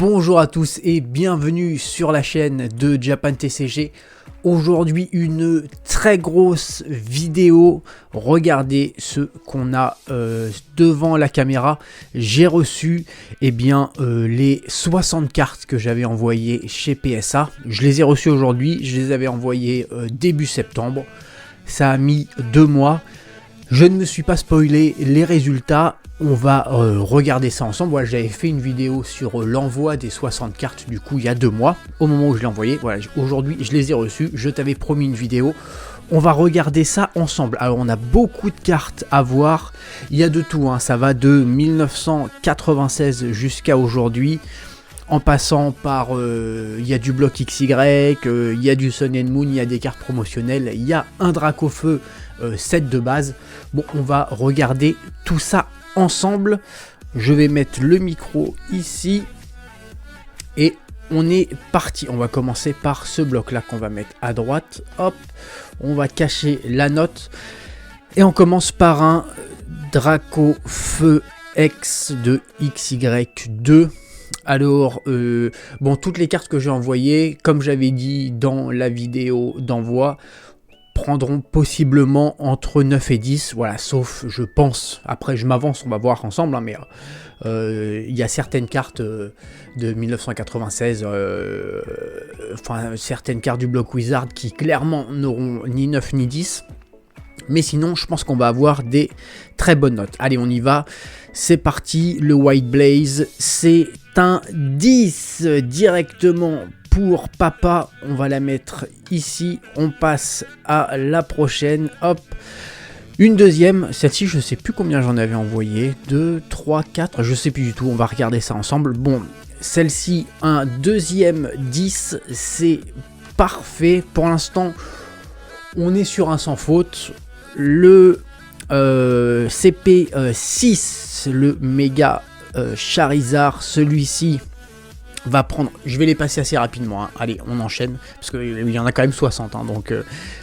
Bonjour à tous et bienvenue sur la chaîne de Japan TCG. Aujourd'hui une très grosse vidéo. Regardez ce qu'on a devant la caméra. J'ai reçu les 60 cartes que j'avais envoyées chez PSA. Je les ai reçues aujourd'hui, je les avais envoyées début septembre. Ça a mis 2 mois. Je ne me suis pas spoilé les résultats. On va regarder ça ensemble. Voilà, j'avais fait une vidéo sur l'envoi des 60 cartes du coup il y a 2 mois, au moment où je l'ai envoyé. Voilà, aujourd'hui je les ai reçues, je t'avais promis une vidéo. On va regarder ça ensemble. Alors on a beaucoup de cartes à voir, il y a de tout, hein. Ça va de 1996 jusqu'à aujourd'hui. En passant par, il y a du bloc XY, il y a du Sun and Moon, il y a des cartes promotionnelles, il y a un Dracofeu set de base. Bon, on va regarder tout ça ensemble. Je vais mettre le micro ici et on est parti. On va commencer par ce bloc là qu'on va mettre à droite. Hop, on va cacher la note et on commence par un Dracofeu X de XY2. Alors, bon, toutes les cartes que j'ai envoyées, comme j'avais dit dans la vidéo d'envoi, prendront possiblement entre 9 et 10, voilà, sauf, je pense, après je m'avance, on va voir ensemble, hein, mais il y a certaines cartes de 1996, enfin, certaines cartes du bloc Wizard qui clairement n'auront ni 9 ni 10. Mais sinon, je pense qu'on va avoir des très bonnes notes. Allez, on y va. C'est parti. Le White Blaze, c'est un 10 directement pour papa. On va la mettre ici. On passe à la prochaine. Hop. Une deuxième. Celle-ci, je ne sais plus combien j'en avais envoyé. 2, 3, 4. Je ne sais plus du tout. On va regarder ça ensemble. Bon, celle-ci, un deuxième 10. C'est parfait. Pour l'instant, on est sur un sans faute. Le CP6, le méga Charizard, celui-ci va prendre, je vais les passer assez rapidement, hein. Allez, on enchaîne, parce qu'il y en a quand même 60, hein, donc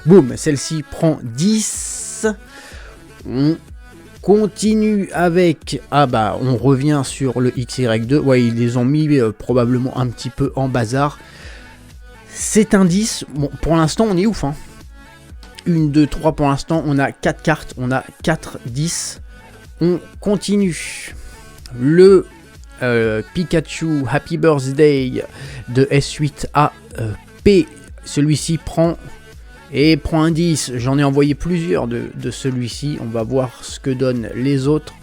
boum, celle-ci prend 10, on continue avec, on revient sur le XY2, ouais, ils les ont mis probablement un petit peu en bazar, c'est un 10, bon, pour l'instant on est ouf, hein. 1, 2, 3 pour l'instant, on a 4 cartes, on a 4, 10. On continue. Le Pikachu Happy Birthday de S8A P. Celui-ci prend un 10. J'en ai envoyé plusieurs de celui-ci. On va voir ce que donnent les autres.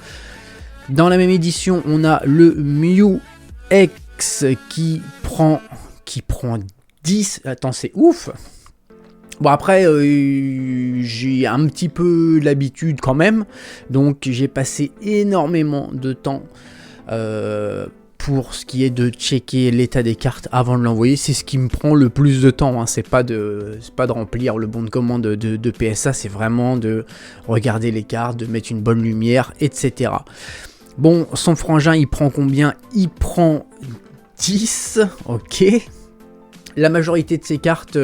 Dans la même édition, on a le Mew X qui prend 10. Attends, c'est ouf. Bon, après, j'ai un petit peu l'habitude quand même, donc j'ai passé énormément de temps pour ce qui est de checker l'état des cartes avant de l'envoyer. C'est ce qui me prend le plus de temps, hein. C'est pas de remplir le bon de commande de PSA, c'est vraiment de regarder les cartes, de mettre une bonne lumière, etc. Bon, son frangin, il prend combien? Il prend 10, ok. La majorité de ces cartes,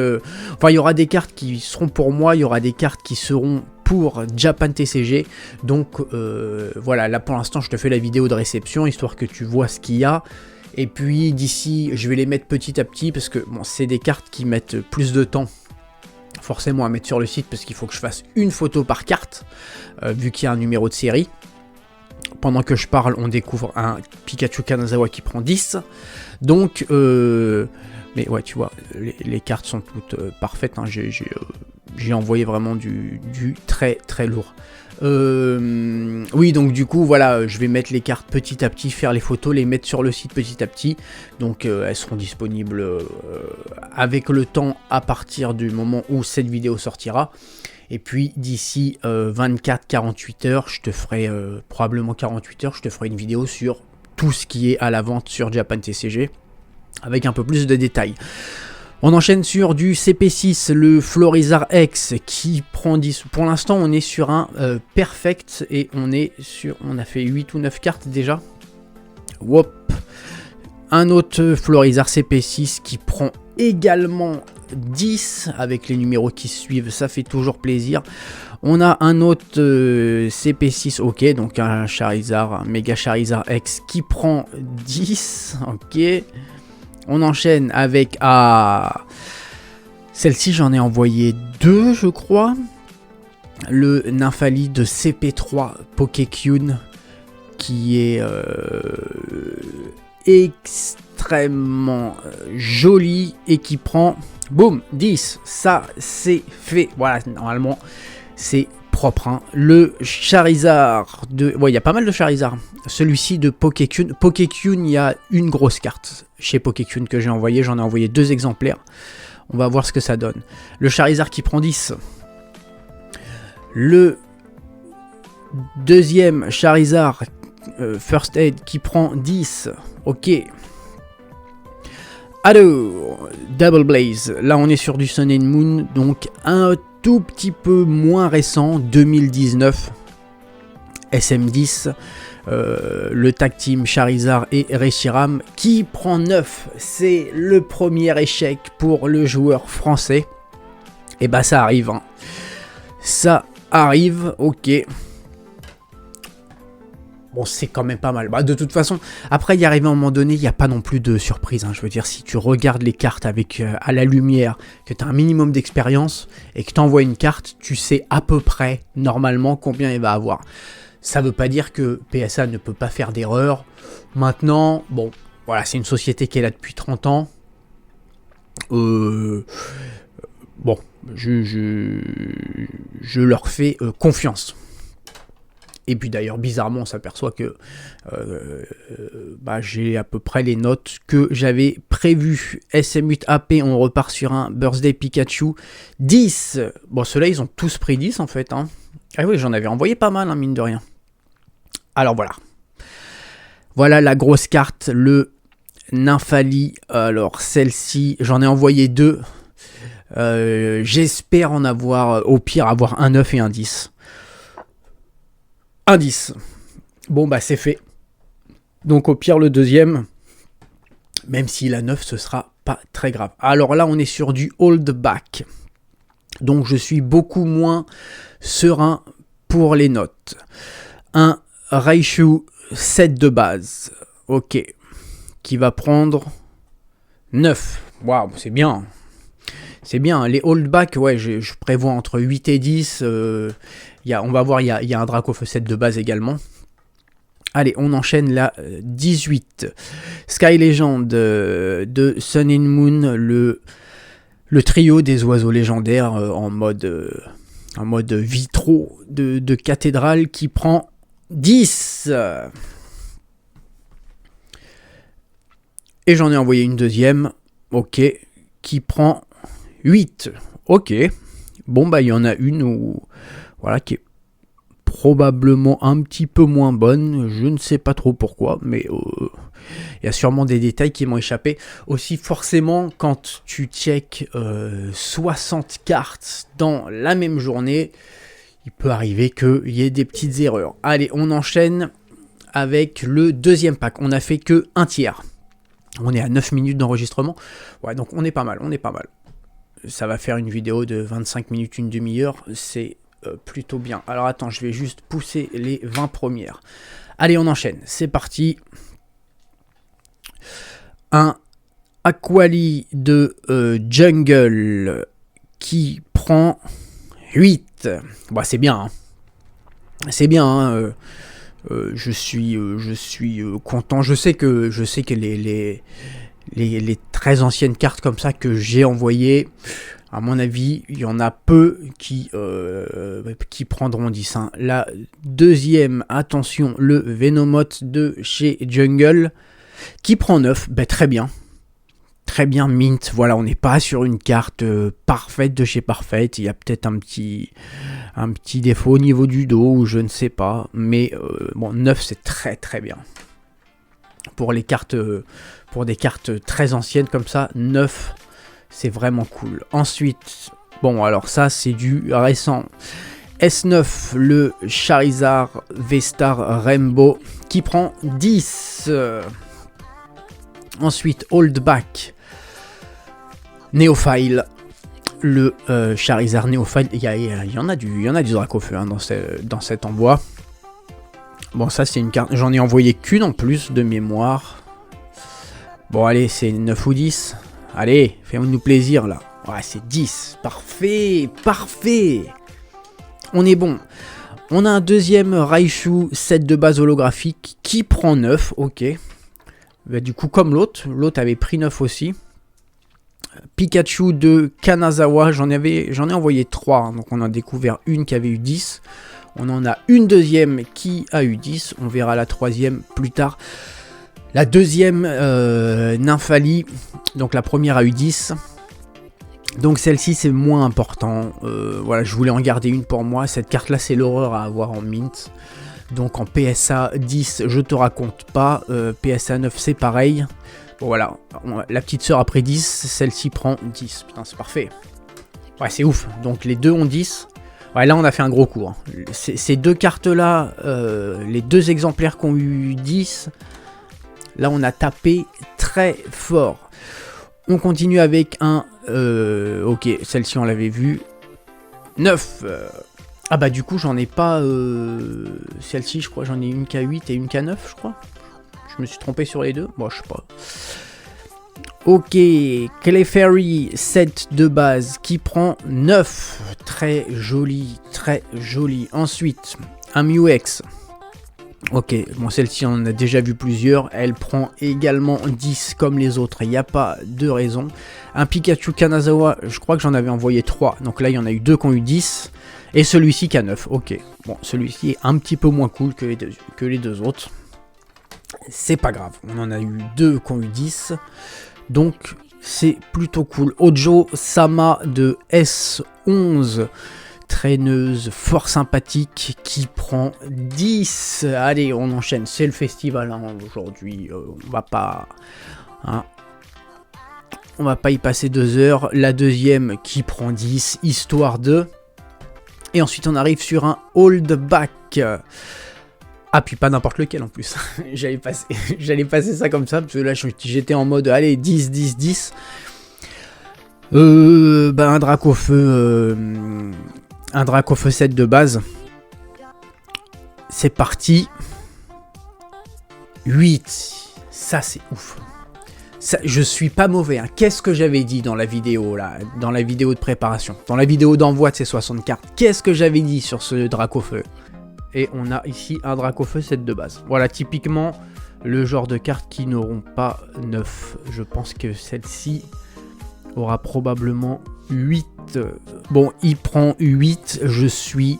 enfin il y aura des cartes qui seront pour moi, il y aura des cartes qui seront pour Japan TCG. Donc voilà, là pour l'instant je te fais la vidéo de réception, histoire que tu vois ce qu'il y a. Et puis d'ici, je vais les mettre petit à petit, parce que bon, c'est des cartes qui mettent plus de temps forcément à mettre sur le site, parce qu'il faut que je fasse une photo par carte, vu qu'il y a un numéro de série. Pendant que je parle, on découvre un Pikachu Kanazawa qui prend 10. Donc... mais ouais, tu vois, les cartes sont toutes parfaites, hein. J'ai envoyé vraiment du très très lourd. Oui, donc du coup, voilà, je vais mettre les cartes petit à petit, faire les photos, les mettre sur le site petit à petit. Donc elles seront disponibles avec le temps à partir du moment où cette vidéo sortira. Et puis d'ici 24-48 heures, je te ferai, probablement 48 heures, je te ferai une vidéo sur tout ce qui est à la vente sur Japan TCG, avec un peu plus de détails. On enchaîne sur du CP6, le Florizard X qui prend 10. Pour l'instant, on est sur un perfect et on a fait 8 ou 9 cartes déjà. Wop. Un autre Florizard CP6 qui prend également 10 avec les numéros qui suivent, ça fait toujours plaisir. On a un autre CP6, ok, donc un Charizard, un Mega Charizard X qui prend 10, ok. On enchaîne avec celle-ci, j'en ai envoyé 2, je crois. Le Nymphali de CP3 Pokécune qui est extrêmement joli et qui prend, boum, 10. Ça, c'est fait. Voilà, normalement, c'est propre. Hein. Le Charizard de... Ouais, il y a pas mal de Charizard. Celui-ci de Pokécune. Pokécune, il y a une grosse carte chez Pokécune que j'ai envoyé. J'en ai envoyé 2 exemplaires. On va voir ce que ça donne. Le Charizard qui prend 10. Le deuxième Charizard First Aid qui prend 10. Ok. Alors, Double Blaze. Là, on est sur du Sun and Moon. Donc, un tout petit peu moins récent. 2019. SM10. Le tag team Charizard et Reshiram qui prend 9. C'est le premier échec pour le joueur français. Et bah, ça arrive. Hein. Ça arrive, ok. Bon, c'est quand même pas mal. Bah, de toute façon, après y arriver à un moment donné, il n'y a pas non plus de surprise. Hein. Je veux dire, si tu regardes les cartes avec à la lumière, que tu as un minimum d'expérience et que tu envoies une carte, tu sais à peu près, normalement, combien il va avoir. Ça ne veut pas dire que PSA ne peut pas faire d'erreur. Maintenant, bon, voilà, c'est une société qui est là depuis 30 ans. Bon, je leur fais confiance. Et puis d'ailleurs, bizarrement, on s'aperçoit que j'ai à peu près les notes que j'avais prévues. SM8AP, on repart sur un Birthday Pikachu. 10. Bon, ceux-là, ils ont tous pris 10 en fait. Hein. Ah oui, j'en avais envoyé pas mal, hein, mine de rien. Alors voilà. Voilà la grosse carte, le Nymphali. Alors celle-ci, j'en ai envoyé 2. J'espère en avoir, au pire, avoir un 9 et un 10. Un 10. Bon, bah c'est fait. Donc au pire, le deuxième, même s'il a 9, ce sera pas très grave. Alors là, on est sur du hold back. Donc je suis beaucoup moins serein pour les notes. Un Raichu 7 de base. Ok. Qui va prendre 9. Waouh, c'est bien. C'est bien. Les holdbacks, ouais, je prévois entre 8 et 10. On va voir, il y a un Dracofeu 7 de base également. Allez, on enchaîne la 18. Sky Legend de Sun and Moon, le trio des oiseaux légendaires en mode vitro de cathédrale qui prend 10. Et j'en ai envoyé une deuxième, ok, qui prend 8. Ok. Bon, bah, il y en a une qui est probablement un petit peu moins bonne. Je ne sais pas trop pourquoi, mais il y a sûrement des détails qui m'ont échappé. Aussi, forcément, quand tu check 60 cartes dans la même journée, il peut arriver qu'il y ait des petites erreurs. Allez, on enchaîne avec le deuxième pack. On n'a fait que un tiers. On est à 9 minutes d'enregistrement. Ouais, donc on est pas mal, Ça va faire une vidéo de 25 minutes, une demi-heure. C'est plutôt bien. Alors attends, je vais juste pousser les 20 premières. Allez, on enchaîne. C'est parti. Un Aquali de Jungle qui prend 8. Bah, c'est bien. Hein. C'est bien. Hein. Je suis content. Je sais que les très anciennes cartes comme ça que j'ai envoyées, à mon avis, il y en a peu qui prendront 10. Hein. La deuxième, attention, le Venomoth de chez Jungle, qui prend 9. Ben, très bien. Très bien, mint. Voilà, on n'est pas sur une carte parfaite de chez Parfaite. Il y a peut-être un petit défaut au niveau du dos, ou je ne sais pas. Mais bon, 9, c'est très très bien. Pour des cartes très anciennes comme ça, 9, c'est vraiment cool. Ensuite, bon, alors ça, c'est du récent. S9, le Charizard V-Star Rainbow, qui prend 10. Ensuite, Holdback, Neophile, le Charizard Néophyte. Il y en a du Dracofeu hein, dans cet envoi. Bon, ça c'est une carte, j'en ai envoyé qu'une en plus de mémoire. Bon, allez, c'est 9 ou 10. Allez, fais-nous plaisir là. Ouais, c'est 10. Parfait, parfait. On est bon. On a un deuxième Raichu set de base holographique qui prend 9. Ok. Bah, du coup, comme l'autre avait pris 9 aussi. Pikachu de Kanazawa, j'en ai envoyé 3. Hein, donc on a découvert une qui avait eu 10. On en a une deuxième qui a eu 10. On verra la troisième plus tard. La deuxième, Nymphali. Donc la première a eu 10. Donc celle-ci, c'est moins important. Voilà, je voulais en garder une pour moi. Cette carte-là, c'est l'horreur à avoir en mint. Donc en PSA 10, je te raconte pas. PSA 9, c'est pareil. Bon, voilà. La petite sœur après 10, celle-ci prend 10. Putain, c'est parfait. Ouais, c'est ouf. Donc les deux ont 10. Ouais, là, on a fait un gros coup. Hein. Ces deux cartes-là, les deux exemplaires qui ont eu 10, là, on a tapé très fort. On continue avec un... ok, celle-ci, on l'avait vue. 9. Ah bah, du coup, j'en ai pas... celle-ci, je crois, j'en ai une K8 et une K9, je crois. Je me suis trompé sur les deux. Bon, je sais pas. Ok, Clefairy, set de base qui prend 9. Très joli, très joli. Ensuite, un Mew-X. Ok, bon celle-ci on en a déjà vu plusieurs. Elle prend également 10 comme les autres. Il n'y a pas de raison. Un Pikachu Kanazawa, je crois que j'en avais envoyé 3. Donc là, il y en a eu 2 qui ont eu 10. Et celui-ci qui a 9. Ok, bon, celui-ci est un petit peu moins cool que les deux autres. C'est pas grave. On en a eu 2 qui ont eu 10. Donc, c'est plutôt cool. Ojo Sama de S11, traîneuse fort sympathique qui prend 10. Allez, on enchaîne. C'est le festival hein, aujourd'hui. On va pas y passer 2 heures. La deuxième qui prend 10, histoire de. Et ensuite, on arrive sur un hold back. Ah, puis pas n'importe lequel en plus. J'allais passer ça comme ça, parce que là j'étais en mode allez, 10, 10, 10. Bah, un Dracofeu 7 de base. C'est parti. 8. Ça, c'est ouf. Ça, je suis pas mauvais. Hein. Qu'est-ce que j'avais dit dans la vidéo là, dans la vidéo de préparation, dans la vidéo d'envoi de ces 60 cartes. Qu'est-ce que j'avais dit sur ce Dracofeu? Et on a ici un Dracofeu set de base. Voilà, typiquement, le genre de cartes qui n'auront pas 9. Je pense que celle-ci aura probablement 8. Bon, il prend 8. Je suis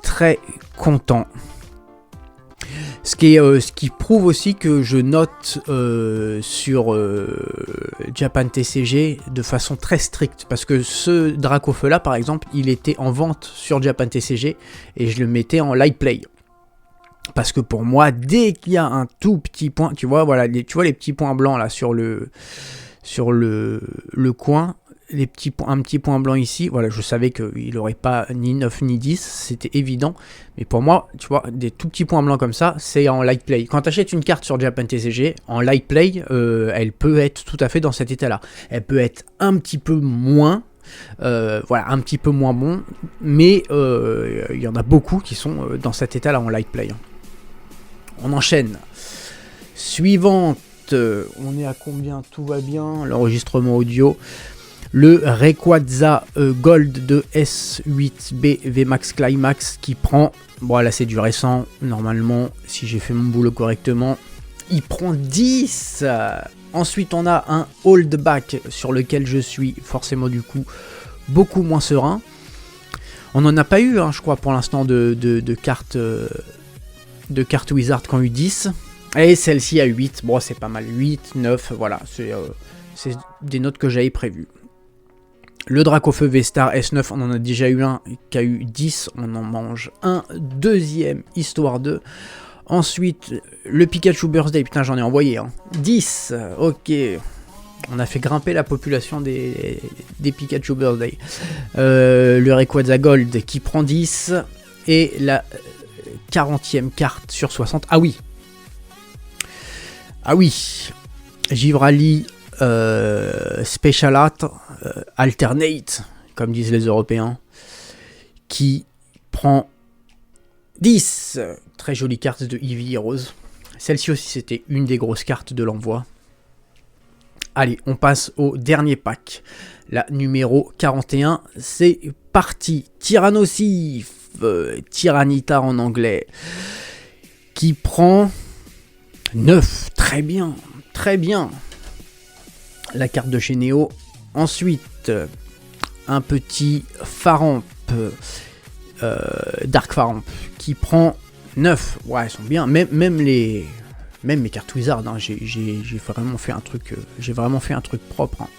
très content. Ce qui prouve aussi que je note sur Japan TCG de façon très stricte. Parce que ce Dracofeu là, par exemple, il était en vente sur Japan TCG et je le mettais en light play. Parce que pour moi, dès qu'il y a un tout petit point, tu vois, voilà, tu vois les petits points blancs là sur le coin, un petit point blanc ici, voilà, je savais qu'il n'aurait pas ni 9 ni 10, c'était évident, mais pour moi, tu vois, des tout petits points blancs comme ça, c'est en light play. Quand tu achètes une carte sur Japan TCG, en light play, elle peut être tout à fait dans cet état-là. Elle peut être un petit peu moins, voilà, un petit peu moins bon, mais il y en a beaucoup qui sont dans cet état-là en light play. On enchaîne. Suivante, on est à combien? Tout va bien, l'enregistrement audio. Le Rayquaza Gold de S8B VMAX Climax qui prend, bon là c'est du récent, normalement si j'ai fait mon boulot correctement, il prend 10. Ensuite on a un hold back sur lequel je suis forcément du coup beaucoup moins serein. On n'en a pas eu hein, je crois pour l'instant de cartes Wizard qui ont eu 10. Et celle-ci a 8, bon c'est pas mal, 8, 9, voilà, c'est des notes que j'avais prévues. Le Dracofeu V-Star S9, on en a déjà eu un qui a eu 10, on en mange un deuxième, histoire de. Ensuite, le Pikachu Birthday, putain j'en ai envoyé, hein. 10, ok. On a fait grimper la population des Pikachu Birthday. Le Rayquaza Gold qui prend 10, et la 40e carte sur 60, ah oui. Ah oui, Givrali Special Art Alternate comme disent les Européens, qui prend 10. Très jolie carte de Eevee Rose. Celle-ci aussi, c'était une des grosses cartes de l'envoi. Allez, on passe au dernier pack. La numéro 41, c'est parti. Tyrannosif, Tyranitar en anglais, qui prend 9. Très bien, très bien. La carte de chez Neo. Ensuite, un petit Faramp, Dark Faramp, qui prend 9. Ouais, ils sont bien. Même mes cartes Wizard, hein, j'ai vraiment fait un truc, propre. Hein.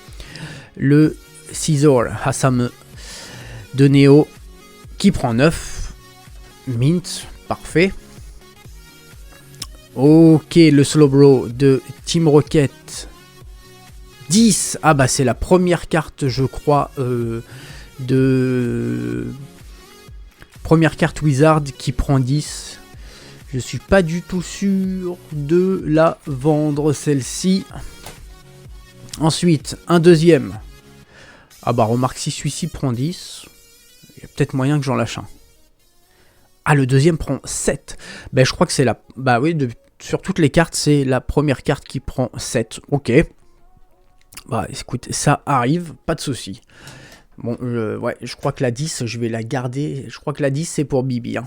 Le Scizor Hasame de Neo, qui prend 9. Mint, parfait. Ok, le Slowbro de Team Rocket, 10. Ah bah c'est la première carte, je crois, première carte Wizard qui prend 10. Je suis pas du tout sûr de la vendre, celle-ci. Ensuite, un deuxième. Ah bah remarque, si celui-ci prend 10, il y a peut-être moyen que j'en lâche un. Ah, le deuxième prend 7. Ben je crois que c'est la... Bah oui, sur toutes les cartes, c'est la première carte qui prend 7. Ok. Bah écoute, ça arrive, pas de souci. Bon, ouais, je crois que la 10, je vais la garder. Je crois que la 10, c'est pour Bibi. Hein.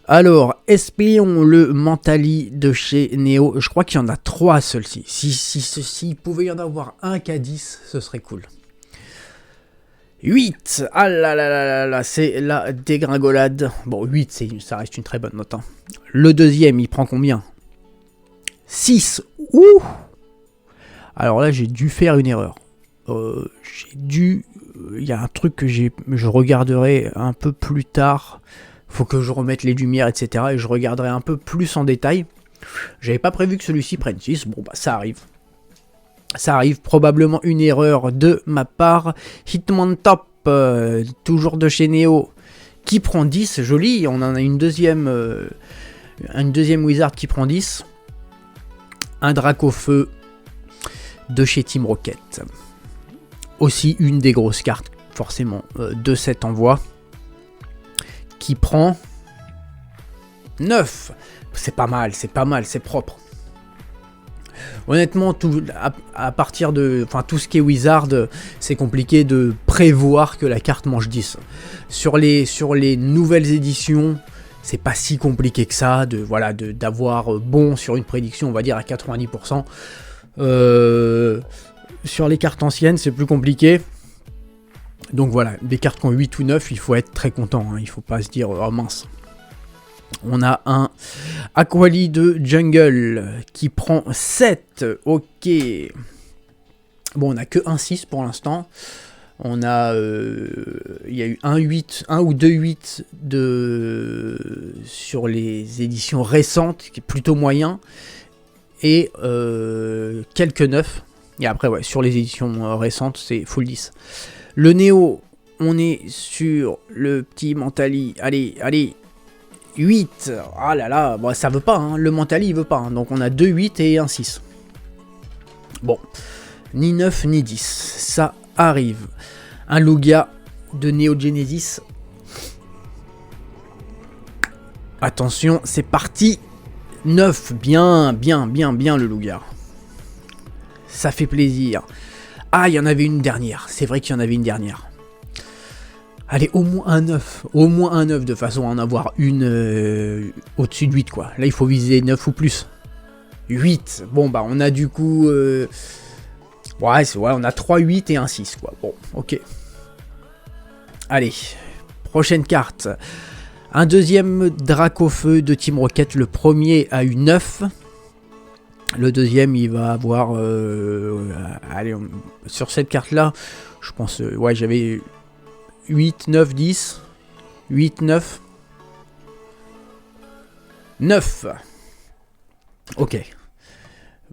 Alors, espions le Mentali de chez Neo. Je crois qu'il y en a 3 ceux-ci. S'il pouvait y en avoir un qu'à 10, ce serait cool. 8. Ah là là là là là, c'est la dégringolade. Bon, 8, ça reste une très bonne note. Hein. Le deuxième, il prend combien? 6. Ouh. Alors là, j'ai dû faire une erreur. Il y a un truc que je regarderai un peu plus tard. Faut que je remette les lumières, etc. Et je regarderai un peu plus en détail. J'avais pas prévu que celui-ci prenne 6. Bon, bah ça arrive. Ça arrive, probablement une erreur de ma part. Hitmontop, toujours de chez Neo, qui prend 10. Joli, on en a une deuxième Wizard qui prend 10. Un Dracofeu de chez Team Rocket. Aussi une des grosses cartes, forcément, de cet envoi. Qui prend 9. C'est pas mal, c'est propre. Honnêtement, à partir de... Enfin, tout ce qui est Wizard, c'est compliqué de prévoir que la carte mange 10. Sur les nouvelles éditions, c'est pas si compliqué que ça, d'avoir bon sur une prédiction, on va dire, à 90%. Sur les cartes anciennes, c'est plus compliqué. Donc voilà, des cartes qui ont 8 ou 9, il faut être très content. Hein, il faut pas se dire, oh mince. On a un Aquali de Jungle qui prend 7. Ok. Bon, on a que un 6 pour l'instant. On a... il y a eu un ou deux 8 sur les éditions récentes, qui est plutôt moyen. Et quelques 9. Et après, ouais, sur les éditions récentes, c'est full 10. Le Neo, on est sur le petit Mentali. Allez, allez. 8. Ah là là, bon, ça veut pas, hein. Le Mentali il veut pas, hein. Donc on a 2 8 et un 6. Bon, ni 9 ni 10, ça arrive. Un Lugia de Neo Genesis. Attention, c'est parti. 9, bien le Lugia. Ça fait plaisir. Ah, il y en avait une dernière, c'est vrai qu'il y en avait une dernière. Allez, au moins un 9. Au moins un 9 de façon à en avoir une au-dessus de 8, quoi. Là, il faut viser 9 ou plus. 8. Bon, bah, on a du coup... Ouais, on a 3 8 et un 6, quoi. Bon, ok. Allez, prochaine carte. Un deuxième Dracofeu de Team Rocket. Le premier a eu 9. Le deuxième, il va avoir... allez, sur cette carte-là, je pense... ouais, j'avais... 8, 9, 10, 8, 9, 9. Ok.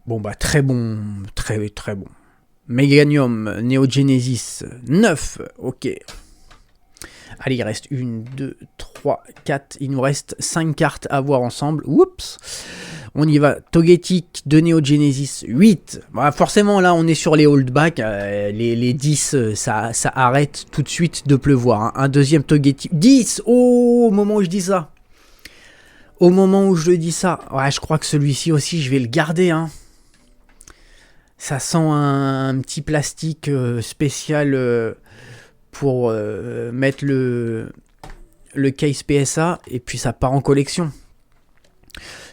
Bon, bah, très bon, très bon. Meganium, Neo Genesis, 9. Ok. Allez, il reste 1, 2, 3, 4. Il nous reste 5 cartes à voir ensemble. Oups. On y va. Togetic de Neo Genesis 8. Bah, forcément, là, on est sur les holdbacks. Les 10, ça arrête tout de suite de pleuvoir. Hein. Un deuxième Togetic. 10. Oh, au moment où je dis ça. Au moment où je dis ça. Ouais, je crois que celui-ci aussi, je vais le garder. Hein. Ça sent un petit plastique spécial pour mettre le case PSA. Et puis, ça part en collection.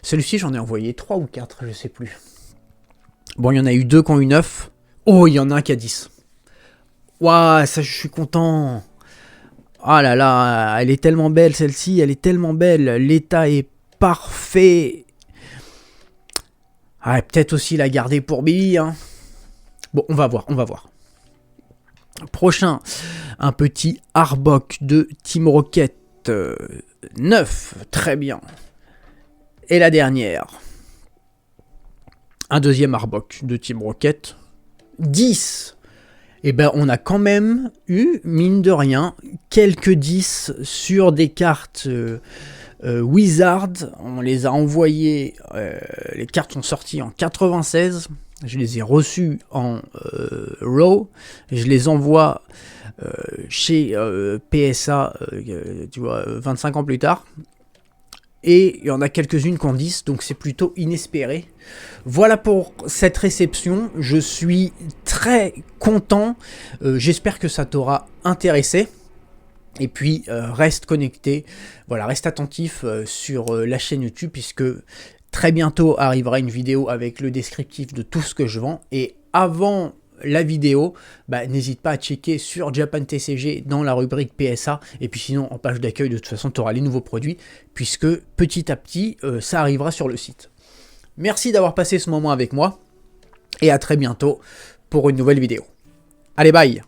Celui-ci, j'en ai envoyé 3 ou 4, je sais plus. Bon, il y en a eu 2 qui ont eu 9. Oh, il y en a un qui a 10. Waouh, ça, je suis content. Ah là là, elle est tellement belle, celle-ci. Elle est tellement belle. L'état est parfait. Ah, peut-être aussi la garder pour Billy. Hein. Bon, on va voir, on va voir. Prochain, un petit Arbok de Team Rocket. 9, très bien. Et la dernière, un deuxième Arbok de Team Rocket, 10. Et ben on a quand même eu, mine de rien, quelques 10 sur des cartes Wizard. On les a envoyées, les cartes sont sorties en 96. Je les ai reçues en RAW. Je les envoie chez PSA, tu vois, 25 ans plus tard. Et il y en a quelques-unes qui ont 10, donc c'est plutôt inespéré. Voilà pour cette réception, je suis très content, j'espère que ça t'aura intéressé. Et puis reste connecté, voilà, reste attentif sur la chaîne YouTube, puisque très bientôt arrivera une vidéo avec le descriptif de tout ce que je vends. Et avant la vidéo, n'hésite pas à checker sur Japan TCG dans la rubrique PSA, et puis sinon en page d'accueil de toute façon tu auras les nouveaux produits, puisque petit à petit ça arrivera sur le site. Merci d'avoir passé ce moment avec moi, et à très bientôt pour une nouvelle vidéo. Allez, bye!